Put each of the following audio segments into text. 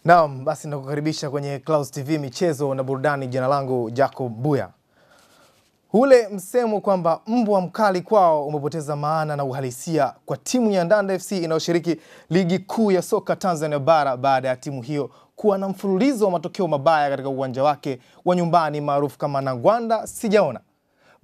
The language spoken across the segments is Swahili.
Naam, basi nakukaribisha kwenye Clouds TV michezo na burudani. Jina langu Jacob Buya. Ule msemo kwamba mbwa mkali kwao umepoteza maana na uhalisia kwa timu ya Ndanda FC inayoshiriki ligi kuu ya soka Tanzania bara baada ya timu hiyo kuwa na mfululizo wa matokeo mabaya katika uwanja wake wa nyumbani maarufu kama Nangwanda Sijaona.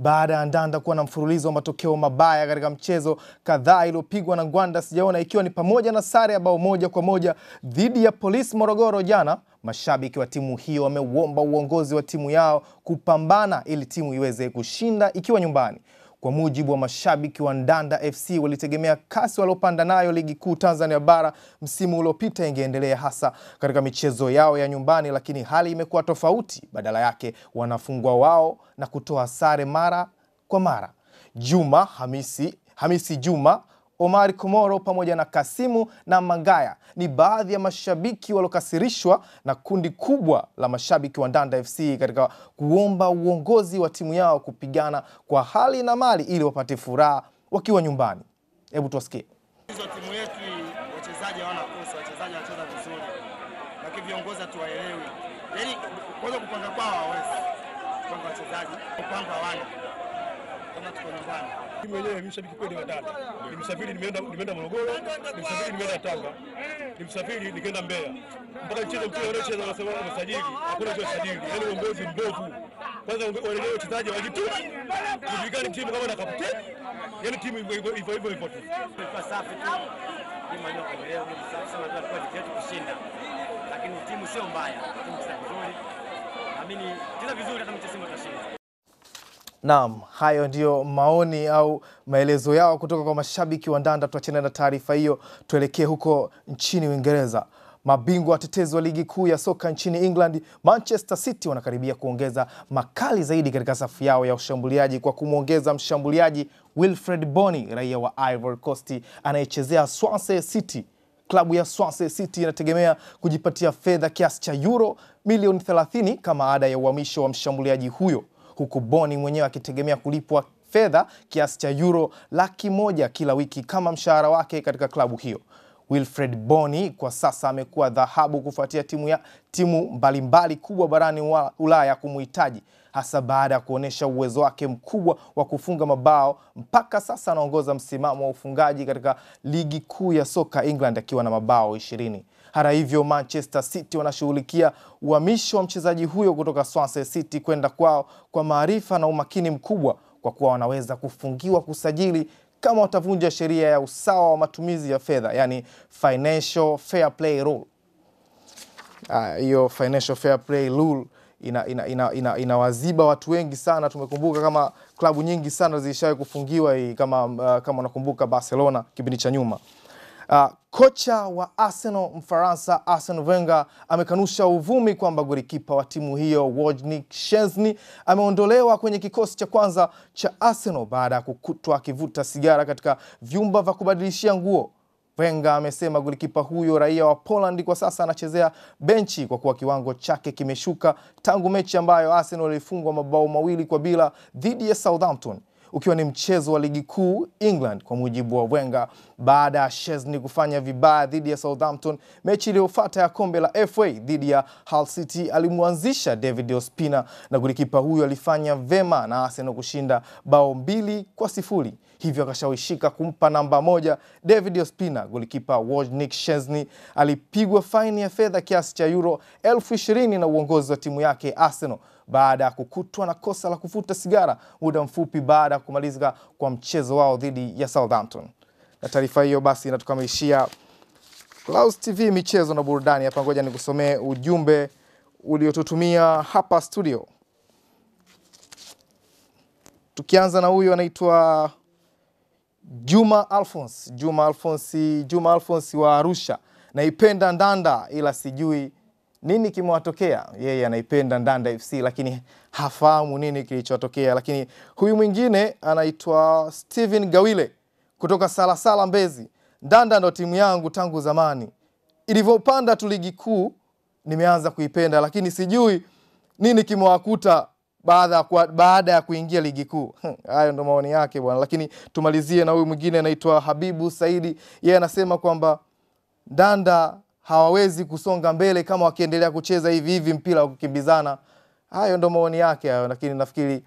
Baada ya Ndanda kuwa na mfululizo wa matokeo mabaya katika mchezo kadhaa iliyopigwa na Nangwanda Sijaona, ikiwa ni pamoja na sare ya bao 1-1 dhidi ya Polisi Morogoro jana, mashabiki wa timu hiyo wameuomba uongozi wa timu yao kupambana ili timu iweze kushinda ikiwa nyumbani. Kwa mujibu wa mashabiki wa Ndanda FC, walitegemea kasi waliopanda nayo ligi kuu Tanzania bara msimu uliopita ingeendelea hasa katika michezo yao ya nyumbani, lakini hali imekuwa tofauti. Badala yake wanafungwa wao na kutoa sare mara kwa mara. Hamisi Juma, Omari Komoro pamoja na Kasimu na Mangaya ni baadhi ya mashabiki walokasirishwa na kundi kubwa la mashabiki wa Ndanda FC katika kuomba uongozi wa timu yao kupigana kwa hali na mali ili wapate furaha wakiwa nyumbani. Hebu tusikie. Timu yetu wachezaji hawana kosa, wachezaji wanacheza vizuri. Lakini viongozi hatuwaelewi. Yaani kwanza kupanga kwao hawezi. Kupanga wachezaji, kupanga hawana. Kama tuko nyumbani. Timu yenyewe mimi mshabiki kweli wa Ndanda. Nimesafiri nimeenda Morogoro, nimesafiri nimeenda Tanga. Nimesafiri nikaenda Mbeya. Mpaka mchezo unacheza wanasema wanasajili, hakuna cha sajili. Yaani uongozi mbovu. Kwanza wale wachezaji wajituma. Kujulikana timu kama na kapteni. Yaani timu hivyo tu. Kwa safi tu. Timu ndio leo ni safi sana kwa tiketi kushinda. Lakini timu sio mbaya. Timu sio nzuri. Naamini tena vizuri hata mchezo utashinda. Naam, hayo ndio maoni au maelezo yao kutoka kwa mashabiki wa Ndanda. Tuachane na taarifa hiyo, tuelekee huko nchini Uingereza. Mabingwa watetezi wa ligi kuu ya soka nchini England, Manchester City, wanakaribia kuongeza makali zaidi katika safu yao ya ushambuliaji kwa kumwongeza mshambuliaji Wilfred Bony, raia wa Ivory Coast anayechezea Swansea City. Klabu ya Swansea City inategemea kujipatia fedha kiasi cha euro milioni 30 kama ada ya uhamisho wa mshambuliaji huyo, huku Bony mwenyewe akitegemea kulipwa fedha kiasi cha euro 100,000 kila wiki kama mshahara wake katika klabu hiyo. Wilfred Bony kwa sasa amekuwa dhahabu kufuatia timu mbalimbali kubwa barani Ulaya kumuhitaji, hasa baada ya kuonesha uwezo wake mkubwa wa kufunga mabao. Mpaka sasa anaongoza msimamo wa ufungaji katika ligi kuu ya soka England akiwa na mabao 20. Hata hivyo, Manchester City wanashughulikia uhamisho wa mchezaji huyo kutoka Swansea City kwenda kwao kwa maarifa na umakini mkubwa, kwa kuwa wanaweza kufungiwa kusajili kama watavunja sheria ya usawa wa matumizi ya fedha, yani Financial Fair Play Rule. Hiyo Financial Fair Play Rule inawaziba watu wengi sana. Tumekumbuka kama klabu nyingi sana zilishawahi kufungiwa hii, kama unakumbuka Barcelona kipindi cha nyuma. Kocha wa Arsenal Mfaransa Arsene Wenger amekanusha uvumi kwamba golikipa wa timu hiyo Wojciech Szczesny ameondolewa kwenye kikosi cha kwanza cha Arsenal baada ya kukutwa akivuta sigara katika vyumba vya kubadilishia nguo. Wenger amesema golikipa huyo raia wa Poland kwa sasa anachezea benchi kwa kuwa kiwango chake kimeshuka tangu mechi ambayo Arsenal ilifungwa mabao 2-0 dhidi ya Southampton, ukiwa ni mchezo wa ligi kuu England. Kwa mujibu wa Wenger, baada ya Szczesny kufanya vibaya dhidi ya Southampton, mechi iliyofuata ya kombe la FA dhidi ya Hull City alimwanzisha David Ospina, na golikipa huyo alifanya vema na Arsenal kushinda bao 2-0. Hivyo akashawishika kumpa namba 1 David Ospina. Golikipa Wojciech Szczesny alipigwa faini ya fedha kiasi cha euro 20,000 na uongozi wa timu yake Arsenal baada ya kukutwa na kosa la kufuta sigara muda mfupi baada ya kumalizika kwa mchezo wao dhidi ya Southampton. Na taarifa hiyo basi inatukamilishia Clouds TV michezo na burudani. Hapa ngoja nikusomee ujumbe uliotutumia hapa studio. Tukianza na huyu anaitwa Juma Alphonse wa Arusha. Naipenda Ndanda ila sijui nini kimewatokea. Yeye anaipenda Ndanda FC lakini hafahamu nini kilichotokea. Lakini huyu mwingine anaitwa Steven Gawile kutoka Salasala Mbezi. Ndanda ndo timu yangu tangu zamani. Ilivyopanda tu ligi kuu nimeanza kuipenda, lakini sijui nini kimewakuta baada ya kuingia ligi kuu. Hayo ndo maoni yake bwana. Lakini tumalizie na huyu mwingine anaitwa Habibu Saidi. Yeye anasema kwamba Ndanda hawawezi kusonga mbele kama wakiendelea kucheza hivi hivi mpira wa kukimbizana. Hayo ndo maoni yake hayo, lakini nafikiri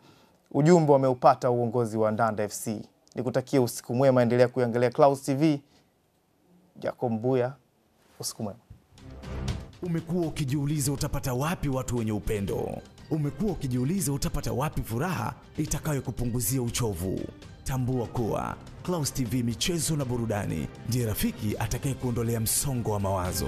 ujumbe wameupata uongozi wa Ndanda FC. Nikutakie usiku mwema, endelea kuangalia Clouds TV. Jacob Mbuya, usiku mwema. Umekuwa ukijiuliza utapata wapi watu wenye upendo? Umekuwa ukijiuliza utapata wapi furaha itakayokupunguzia uchovu? Tambua kuwa Clouds TV michezo na burudani ndiye rafiki atakayekuondolea msongo wa mawazo.